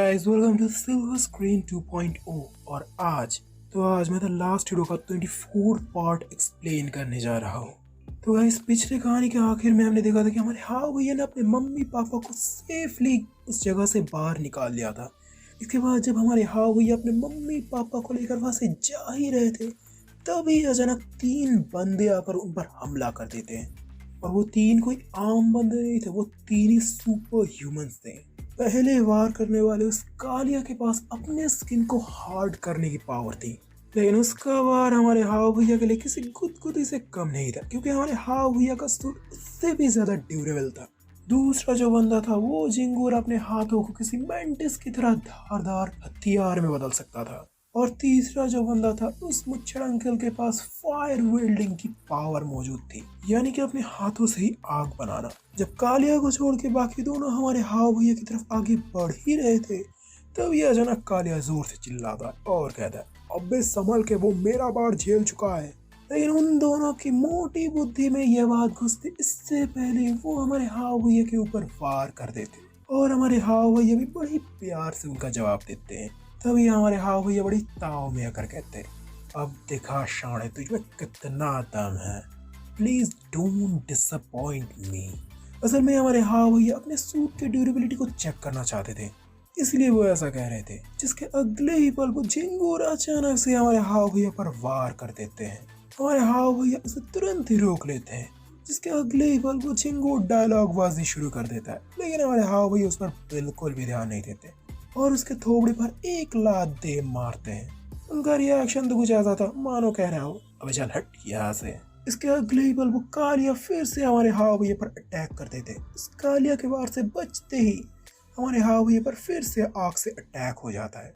Guys, welcome to silver screen 2.0। और आज मैं द लास्ट हीरो का 24 पार्ट एक्सप्लेन करने जा रहा हूँ। तो गाइस, पिछले कहानी के आखिर में हमने देखा था कि हमारे हाउ भैया ने अपने मम्मी पापा को सेफली उस जगह से बाहर निकाल लिया था। इसके बाद जब हमारे हाउ भैया अपने मम्मी पापा को लेकर वहां से जा ही रहे थे, तभी अचानक 3 बंदे आकर उन पर हमला कर देते हैं। और वो 3 कोई आम बंदे नहीं थे, वो 3 ही सुपर ह्यूमंस थे। पहले वार करने वाले उस कालिया के पास अपने स्किन को हार्ड करने की पावर थी, लेकिन उसका वार हमारे हाव भैया के लिए किसी गुदगुदी से कम नहीं था, क्योंकि हमारे हाव भैया का सूट उससे भी ज्यादा ड्यूरेबल था। दूसरा जो बंदा था वो जिंगूर अपने हाथों को किसी मेंटिस की तरह धारदार हथियार में बदल सकता था। और तीसरा जो बंदा था, उस मुच्छर अंकल के पास फायर वेल्डिंग की पावर मौजूद थी, यानी कि अपने हाथों से ही आग बनाना। जब कालिया को छोड़ के बाकी दोनों हमारे हाव भैया की तरफ आगे बढ़ ही रहे थे, तब ये अचानक कालिया जोर से चिल्लाता और कहता है, अबे संभल के, वो मेरा बार झेल चुका है। लेकिन उन दोनों की मोटी बुद्धि में यह बात घुसती इससे पहले वो हमारे हाव भैया के ऊपर वार कर देते, और हमारे हाव भैया भी बड़ी प्यार से उनका जवाब देते हैं। तभी हमारे हाव भैया बड़ी ताव में आकर कहते हैं, अब दिखा शाणे तुझमें कितना दम है, प्लीज डोंट डिसअपॉइंट मी। असल में हमारे हाव भैया अपने सूट के ड्यूरेबिलिटी को चेक करना चाहते थे, इसलिए वो ऐसा कह रहे थे। जिसके अगले ही पल वो जिंगूर अचानक से हमारे हाव भैया पर वार कर देते हैं। हमारे हाव भैया उसे तुरंत ही रोक लेते हैं। जिसके अगले ही पल वो जिंगूर डायलॉग बाजी शुरू कर देता है, लेकिन हमारे हाव भैया उस पर बिल्कुल भी ध्यान नहीं देते और उसके थोबड़े पर एक लात दे मारते हैं। उनका रिएक्शन तो कुछ ऐसा था मानो कह रहा हो, अबे चल हट यहाँ से। इसके अगले ही पल वो कालिया फिर से हमारे हाव भैया पर अटैक कर देते। इस कालिया के वार से बचते ही हमारे हाव भैया पर फिर से आग से अटैक हो जाता है।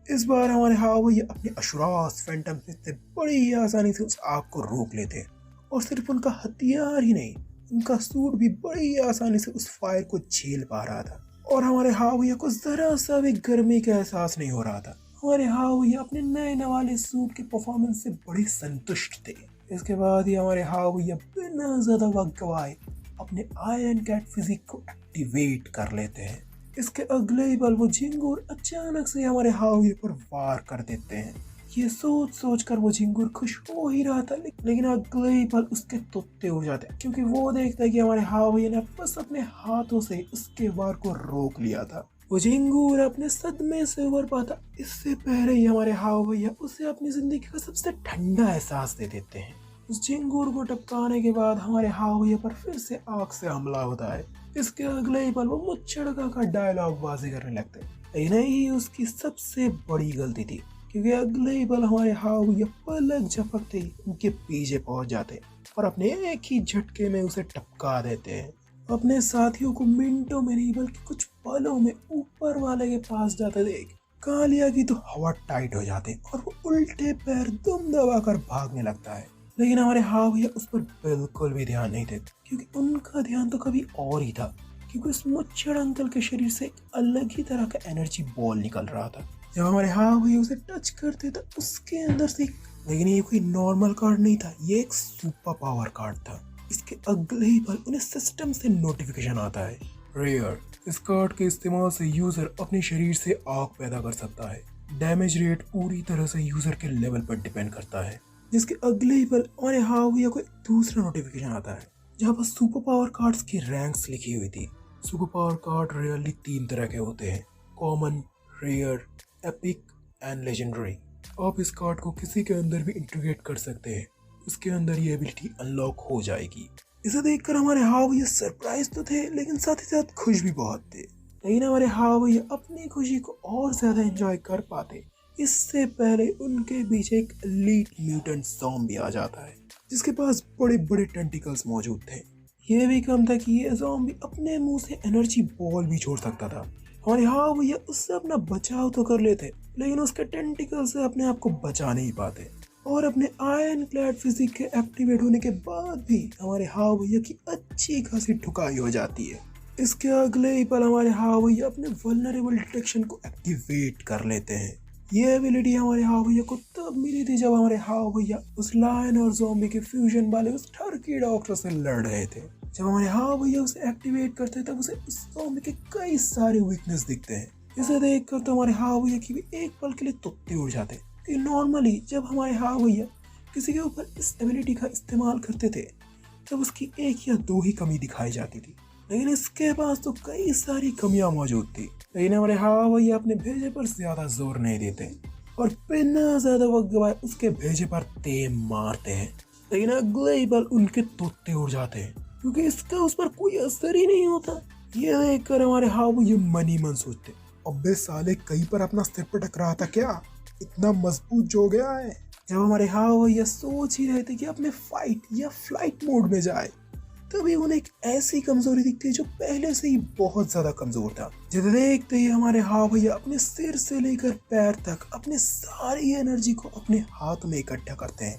इस बार हमारे हाव भैया अपने अशुरास फैंटम से बड़ी आसानी से उस आग को रोक लेते, और सिर्फ उनका हथियार ही नहीं, उनका सूट भी बड़ी आसानी से उस फायर को झेल पा रहा था। और हमारे हाव भैया को जरा सा भी गर्मी का एहसास नहीं हो रहा था। हमारे हाव भैया अपने नए नवाले सूट के परफॉर्मेंस से बड़े संतुष्ट थे। इसके बाद ही हमारे हाव भैया बिना ज्यादा वक्त गवाए अपने आयरन कैट फिजिक को एक्टिवेट कर लेते हैं। इसके अगले ही पल वो जिंगूर अचानक से हमारे हाव भैया पर वार कर देते हैं। ये सोच सोच कर वो जिंगूर खुश हो ही रहा था, लेकिन अगले ही पल उसके तोते उड़ जाते हैं, क्योंकि वो देखता है कि हमारे हाव भैया ने बस अपने हाथों से उसके वार को रोक लिया था। वो जिंगूर अपने सदमे से उबर पाता इससे पहले ही हमारे हाव भैया उसे अपनी जिंदगी का सबसे ठंडा एहसास दे देते हैं। उस जिंगूर को टपकाने के बाद हमारे हाव भैया पर फिर से आग से हमला होता है। इसके अगले ही पल वो मुच्छड़का का डायलॉग बाजी करने लगते हैं, लेकिन यही उसकी सबसे बड़ी गलती थी, क्योंकि अगले ही पल हमारे हाव भैया पलक झपकते ही उनके पीछे पहुंच जाते और अपने एक ही झटके में उसे टपका देते हैं। अपने साथियों को मिनटों में नहीं बल्कि कुछ पलों में ऊपर वाले के पास जाते देख कालिया की तो हवा टाइट हो जाती और वो उल्टे पैर दुम दबाकर भागने लगता है। लेकिन हमारे हाव भैया उस पर बिल्कुल भी ध्यान नहीं देते, क्योंकि उनका ध्यान तो कभी और ही था, क्योंकि उस मुच्छड़ अंकल के शरीर से एक अलग ही तरह का एनर्जी बॉल निकल रहा था। जब हमारे हाव भैया उसे टच करते तो उसके अंदर से, लेकिन ये कोई नॉर्मल कार्ड नहीं था, ये एक सुपर पावर कार्ड था। इसके अगले ही पल उन्हें सिस्टम से नोटिफिकेशन आता है, रेयर, इस कार्ड के इस्तेमाल से यूजर अपने शरीर से आग पैदा कर सकता है। डैमेज रेट पूरी तरह से यूजर के लेवल पर डिपेंड करता है। जिसके अगले ही पल हमारे हाव भैया को दूसरा नोटिफिकेशन आता है, जहाँ पर सुपर पावर कार्ड्स की रैंक्स लिखी हुई थी। सुपर पावर कार्ड रियली 3 तरह के होते हैं, common, rare, epic and legendary. आप इस कार्ड को किसी के अंदर भी इंटीग्रेट कर सकते हैं, उसके अंदर ये एबिलिटी अनलॉक हो जाएगी। इसे देखकर हमारे हाव भैया सरप्राइज तो थे, लेकिन साथ ही साथ खुश भी बहुत थे। लेकिन हमारे हाव भैया अपनी खुशी को और ज्यादा एंजॉय कर पाते इससे पहले उनके पीछे एक एलीट म्यूटेंट ज़ॉम्बी आ जाता है, जिसके पास बड़े बड़े टेंटिकल्स मौजूद थे। ये भी कम था कि ये ज़ॉम्बी अपने मुंह से एनर्जी बॉल भी छोड़ सकता था। हमारे हाव भैया उससे अपना बचाव तो कर लेते, लेकिन उसके टेंटिकल से अपने आप को बचा नहीं पाते। और अपने आयरन क्लैड फिजिक के एक्टिवेट होने के बाद भी हमारे हाव भैया की अच्छी खासी ठुकाई हो जाती है। इसके अगले ही पल हमारे हाव भैया अपने वल्नरेबल डिटेक्शन को एक्टिवेट कर लेते हैं। ये एबिलिटी हमारे हाव भैया को तब मिली थी जब हमारे हाव भैया उस लायन और ज़ॉम्बी के फ्यूजन वाले उस टर्की डॉक्टर से लड़ रहे थे। जब हमारे हाव भैया उसे एक्टिवेट करते हैं तब उसे उस ज़ॉम्बी के कई सारे वीकनेस दिखते हैं, इसे देखकर तो हमारे हाँ भैया की भी एक पल के लिए तुत्ते उड़ जाते कि नॉर्मली जब हमारे हाँ भैया किसी के ऊपर इस एबिलिटी का इस्तेमाल करते थे तब उसकी एक या दो ही कमी दिखाई जाती थी, लेकिन इसके पास तो कई सारी कमियां मौजूद थी। लेकिन हमारे हाँ भैया अपने भेजे पर ज्यादा जोर नहीं देते और बिना ज्यादा वक्त गवाए उसके भेजे पर तेम मारते हैं, लेकिन अगले ही पल उनके तोते उड़ जाते हैं क्योंकि इसका उस पर कोई असर ही नहीं होता। ये देखकर हमारे हाँ भैया मन ही मन सोचते, अबे साले कहीं पर अपना सिर पर टकरा था क्या, इतना मजबूत जो गया है। जब हमारे हाँ भैया सोच ही रहे थे कि अपने फाइट या फ्लाइट मोड में जाए तभी उन्हें एक ऐसी कमजोरी दिखती है जो पहले से ही बहुत ज्यादा कमजोर था। जिसे देखते ही हमारे हाँ भैया अपने सिर से लेकर पैर तक अपने सारी एनर्जी को अपने हाथ में इकट्ठा करते हैं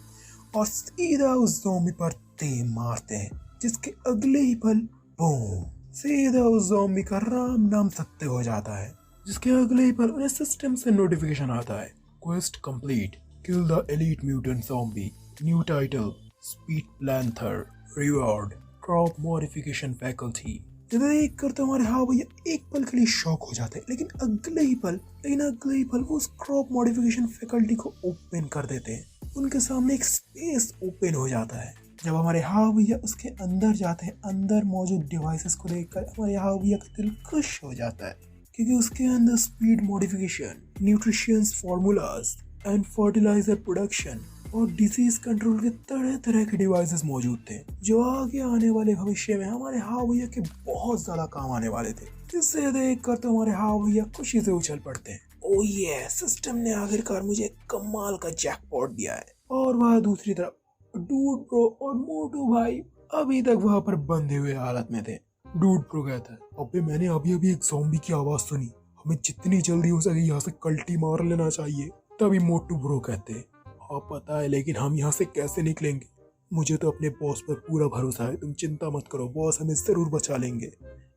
और सीधा उस ज़ॉम्बी पर तीर मारते हैं, जिसके अगले ही पल बूम, सीधा उस ज़ॉम्बी का राम नाम सत्य हो जाता है। जिसके अगले ही पल उन्हें सिस्टम से नोटिफिकेशन आता है, quest complete, kill the elite mutant zombie, new title, speed panther, reward, crop modification faculty. इसे देख कर तो हमारे हाँ भैया एक पल के लिए शॉक हो जाते हैं, लेकिन अगले ही पल वो उस क्रॉप मॉडिफिकेशन फैकल्टी को ओपन कर देते हैं। उनके सामने एक स्पेस ओपन हो जाता है। जब हमारे हाँ भैया उसके अंदर जाते हैं, अंदर मौजूद डिवाइसेस को देखकर हमारे हाँ भैया का दिल खुश हो जाता है क्योंकि उसके अंदर speed modification, nutritions formulas and fertilizer production और डिजीज कंट्रोल के तरह तरह के डिवाइसेस मौजूद थे जो आगे आने वाले भविष्य में हमारे हाँ भैया के बहुत ज्यादा काम आने वाले थे। जिससे देखकर तो हमारे हाँ भैया खुशी से उछल पड़ते हैं, ओ ये सिस्टम ने आखिरकार मुझे कमाल का जैकपॉट दिया है। और वह दूसरी तरफ डूड प्रो और मोटू भाई अभी तक वहां पर बंधे हुए हालत में थे। डूड प्रो कहता है, अबे मैंने अभी अभी एक ज़ॉम्बी की आवाज सुनी, हमें जितनी जल्दी हो सके यहाँ से कल्टी मार लेना चाहिए। तभी मोटू ब्रो कहते हैं, हाँ पता है, लेकिन हम यहाँ से कैसे निकलेंगे? मुझे तो अपने बॉस पर पूरा भरोसा है, तुम चिंता मत करो, बॉस हमें जरूर बचा लेंगे।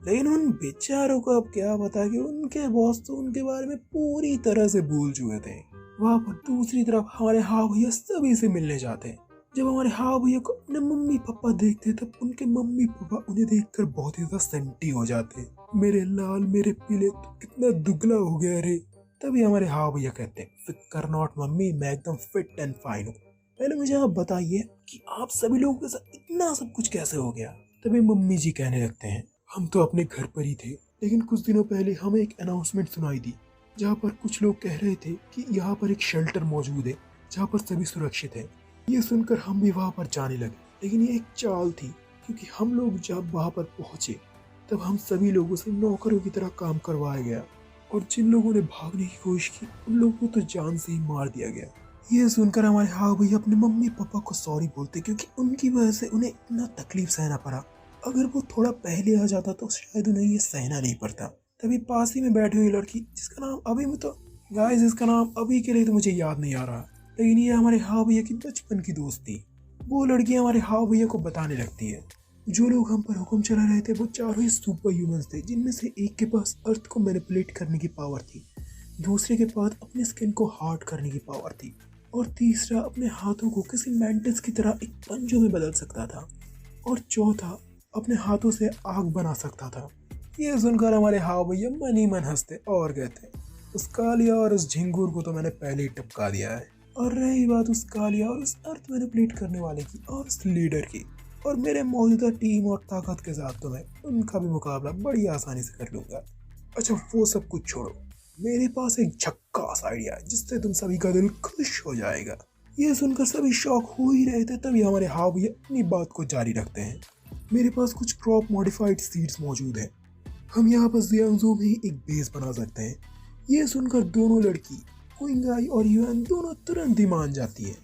लेकिन उन बेचारों को अब क्या पता कि उनके बॉस तो उनके बारे में पूरी तरह से भूल चुके थे। वहाँ पर दूसरी तरफ हमारे हाँ भैया सभी से मिलने जाते हैं। जब हमारे हाँ भैया को अपने मम्मी पापा देखते तब उनके मम्मी पापा उन्हें देखकर बहुत ही ज्यादा सेंटी हो जाते। मेरे लाल मेरे पीले, तो कितना दुगला हो गया रे। तभी हमारे हाँ भैया कहते हैं, फिकर नॉट मम्मी, मैं एकदम फिट एंड फाइन हूँ। पहले मुझे आप बताइए कि आप सभी लोगों के साथ इतना सब कुछ कैसे हो गया? तभी मम्मी जी कहने लगते हैं, हम तो अपने घर पर ही थे, लेकिन कुछ दिनों पहले हमें एक अनाउंसमेंट सुनाई दी जहाँ पर कुछ लोग कह रहे थे कि यहाँ पर एक शेल्टर मौजूद है जहाँ पर सभी सुरक्षित है। ये सुनकर हम भी वहाँ पर जाने लगे, लेकिन ये एक चाल थी क्योंकि हम लोग जब वहाँ पर पहुँचे तब हम सभी लोगों से नौकरों की तरह काम करवाया गया और जिन लोगों ने भागने की कोशिश की उन लोगों को तो जान से ही मार दिया गया। ये सुनकर हमारे हाँ भैया अपने मम्मी पापा को सॉरी बोलते क्योंकि उनकी वजह से उन्हें इतना तकलीफ सहना पड़ा। अगर वो थोड़ा पहले आ जाता तो शायद उन्हें ये सहना नहीं पड़ता। तभी पास ही में बैठी हुई लड़की जिसका नाम अभी में तो गाइस इसका नाम अभी के लिए तो मुझे याद नहीं आ रहा, लेकिन ये हमारे हाँ भैया की बचपन की दोस्त थी। वो लड़की हमारे हाँ भैया को बताने लगती है, जो लोग हम पर हुक्म चला रहे थे वो चारों ही सुपर ह्यूमंस थे, जिनमें से एक के पास अर्थ को मैनिपुलेट करने की पावर थी, दूसरे के पास अपने स्किन को हार्ड करने की पावर थी और तीसरा अपने हाथों को किसी मेंटिस की तरह एक पंजों में बदल सकता था और चौथा अपने हाथों से आग बना सकता था। ये सुनकर हमारे हाँ भैया मन ही मन हंसते और कहते, उस कालिया और उस झिंगूर को तो मैंने पहले ही टपका दिया है। और रही बात उस कालिया और उस अर्थ मैनिपुलेट करने वाले की और उस लीडर की, और मेरे मौजूदा टीम और ताकत के साथ तो मैं उनका भी मुकाबला बड़ी आसानी से कर लूंगा। अच्छा वो सब कुछ छोड़ो, मेरे पास एक झक्कास आइडिया है जिससे तुम सभी का दिल खुश हो जाएगा। ये सुनकर सभी शॉक हो ही रहे थे, तभी हमारे हाँ भैया अपनी बात को जारी रखते हैं, मेरे पास कुछ क्रॉप मॉडिफाइड सीड्स मौजूद हैं, हम यहाँ पर जियांगजो में ही एक बेस बना सकते हैं। ये सुनकर दोनों लड़की क्विंगाई और युआन दोनों तुरंत ही मान जाती है।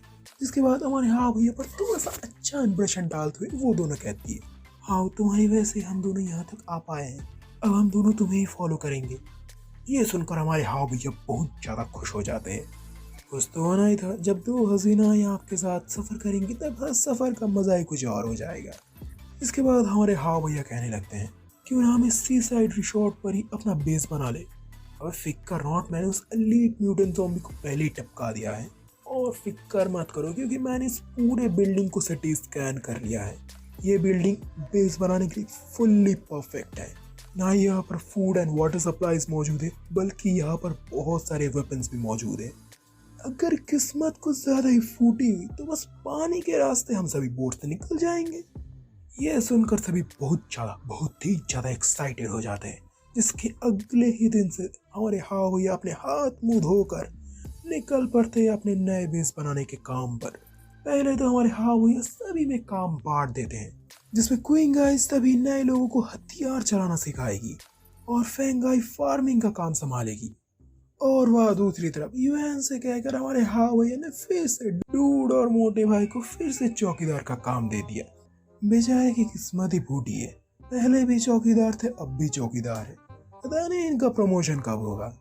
जिसके बाद हमारे हाँ भैया पर थोड़ा सा अच्छा इंप्रेशन डालते हुए वो दोनों कहती है, हाँ तुम्हारी वजह से हम दोनों यहाँ तक आ पाए हैं, अब हम दोनों तुम्हें ही फॉलो करेंगे। ये सुनकर हमारे हाँ भैया बहुत ज़्यादा खुश हो जाते हैं। खुश तो होना ही था, जब दो हसीनाएं आपके साथ सफ़र करेंगी तब हर सफ़र का मज़ा ही कुछ और हो जाएगा। इसके बाद हमारे हाँ भैया कहने लगते हैं, क्यों ना हम इस सी साइड रिसोर्ट पर ही अपना बेस बना ले। अब फिक्र नॉट, मैंने उस एलीट म्यूटेंट ज़ॉम्बी को पहले ही टपका दिया है और फिक्र मत करो क्योंकि मैंने इस पूरे बिल्डिंग को सिटी स्कैन कर लिया है। ये बिल्डिंग बेस बनाने के लिए फुल्ली परफेक्ट है। ना ही यहाँ पर फूड एंड वाटर सप्लाईज मौजूद है, बल्कि यहाँ पर बहुत सारे वेपन्स भी मौजूद हैं। अगर किस्मत कुछ ज्यादा ही फूटी हुई तो बस पानी के रास्ते हम सभी बोट से निकल जाएंगे। यह सुनकर सभी बहुत ही ज्यादा एक्साइटेड हो जाते हैं, जिसके अगले ही दिन से हमारे हावी अपने हाथ मुंह धोकर निकल पड़ते हैं अपने नए बेस बनाने के काम पर। पहले तो हमारे हावी सभी में काम बांट देते हैं, जिसमें क्वीन गाय सभी नए लोगों को हथियार चलाना सिखाएगी और फेंग गाय फार्मिंग का काम संभालेगी। और वह दूसरी तरफ यूएन से कहकर हमारे हावी ने फिर से डूड और मोटे भाई को फिर से चौकीदार का काम दे दिया। बेचारे की किस्मत ही फूटी है, पहले भी चौकीदार थे, अब भी चौकीदार है। पता नहीं इनका प्रमोशन कब होगा।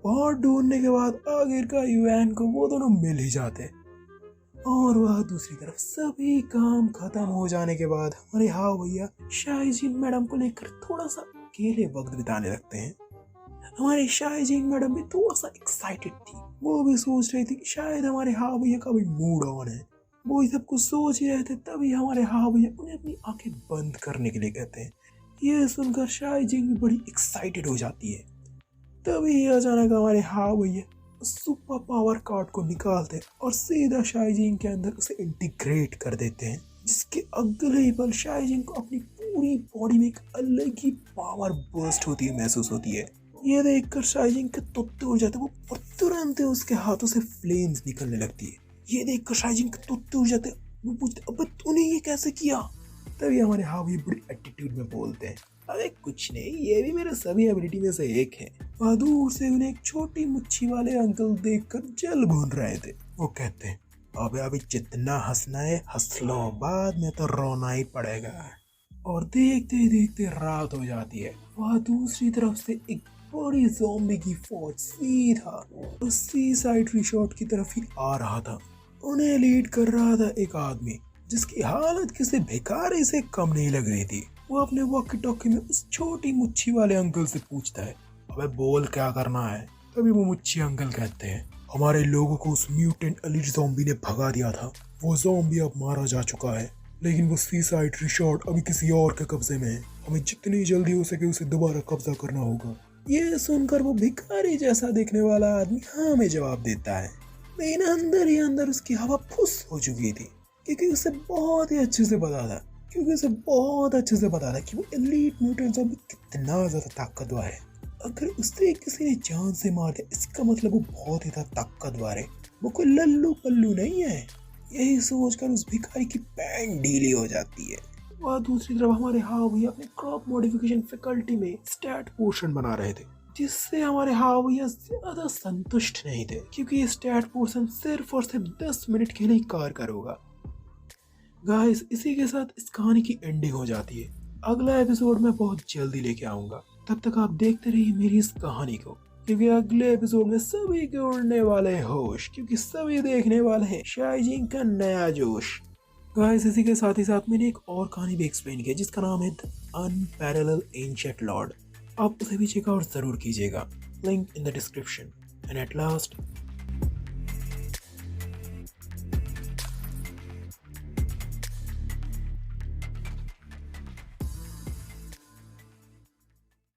बहुत ढूंढने के बाद आखिरकार यूएन को वो दोनों मिल ही जाते। और वह दूसरी तरफ सभी काम खत्म हो जाने के बाद हमारे हाँ भैया शाहीजीन मैडम को लेकर थोड़ा सा अकेले वक्त बिताने लगते हैं। हमारी शाहीजीन मैडम भी थोड़ा सा एक्साइटेड थी, वो भी सोच रही थी कि शायद हमारे हाँ भैया का भी मूड ऑन है। वो ही सब कुछ सोच ही रहे थे, तभी हमारे हाँ भैया उन्हें अपनी आंखें बंद करने के लिए कहते हैं। ये सुनकर शाहीजीन भी बड़ी एक्साइटेड हो जाती है। तभी अचानक हमारे हाँ भैया सुपर पावर कार्ड को निकालते और सीधा शाहीजीन के अंदर उसे इंटीग्रेट कर देते हैं, जिसके अगले ही पल शाहीजीन को अपनी पूरी बॉडी में एक अलग ही पावर बर्स्ट होती है महसूस होती है। ये देखकर शाहीजीन के तुत्ते उड़ जाते, वो तुरंत उसके हाथों से फ्लेम्स निकलने लगती है। ये देखकर शाहीजीन के तुत्ते उड़ जाते, वो पूछते अबे तूने ये कैसे किया। तभी हमारे हाँ भैया बड़ी एटीट्यूड में बोलते हैं, अरे कुछ नहीं, ये भी मेरे सभी एबिलिटी में से एक है। वह दूर से उन्हें एक छोटी मुच्छी वाले अंकल देखकर जल भून रहे थे। वो कहते हैं अबे अभी जितना हंसना है हंस लो, बाद में तो रोना ही पड़ेगा। और देखते ही देखते रात हो जाती है। वह दूसरी तरफ से एक बड़ी ज़ॉम्बी की फौज सीधा उस सी साइड रिसोर्ट की तरफ ही आ रहा था। उन्हें लीड कर रहा था एक आदमी, जिसकी हालत किसी भिखारी से कम नहीं लग रही थी। वो अपने वॉकी टॉकी में उस छोटी मुच्छी वाले अंकल से पूछता है, अबे बोल क्या करना है। तभी वो मुच्छी अंकल कहते हैं, हमारे लोगों को उस म्यूटेंट एलिट ज़ॉम्बी ने भगा दिया था। वो ज़ॉम्बी अब मारा जा चुका है, लेकिन वो सी साइड रिसोर्ट अभी किसी और के कब्जे में है। हमें जितनी जल्दी हो सके उसे दोबारा कब्जा करना होगा। ये सुनकर वो भिखारी जैसा दिखने वाला आदमी हाँ में जवाब देता है, लेकिन अंदर ही अंदर उसकी हवा फुस हो चुकी थी, क्योंकि उसे बहुत ही अच्छे से पता था कि वो एलीट म्यूटेंट ज़ॉम्बी कितना ज़्यादा ताकतवर है। अगर उसे किसी ने जान से मार दिया, इसका मतलब वो बहुत ही ताकतवर है, वो कोई लल्लू पल्लू नहीं है। यही सोचकर उस भिखारी की पैंट ढीली हो जाती है। वह दूसरी तरफ हमारे हाँ भैया अपने क्रॉप मॉडिफिकेशन फैकल्टी में स्टैट पोर्शन बना रहे थे, जिससे हमारे हाँ भैया ज्यादा संतुष्ट नहीं थे, क्योंकि ये स्टैट पोर्शन सिर्फ और सिर्फ 10 मिनट के लिए कार होगा। गाइस, इसी के साथ इस कहानी की एंडिंग हो जाती है। अगला एपिसोड मैं बहुत जल्दी लेके आऊंगा, तब तक आप देखते रहिए मेरी इस कहानी को, क्योंकि अगले एपिसोड में सभी के उड़ने वाले होश, क्योंकि सभी देखने वाले हैं शाहीजीन का नया जोश। गाइस, इसी के साथ ही साथ मैंने एक और कहानी भी एक्सप्लेन किया, जिसका नाम है द अनपैरेलल एंशिएंट लॉर्ड। आप उसे भी चेकआउट जरूर कीजिएगा, link in the description. And at last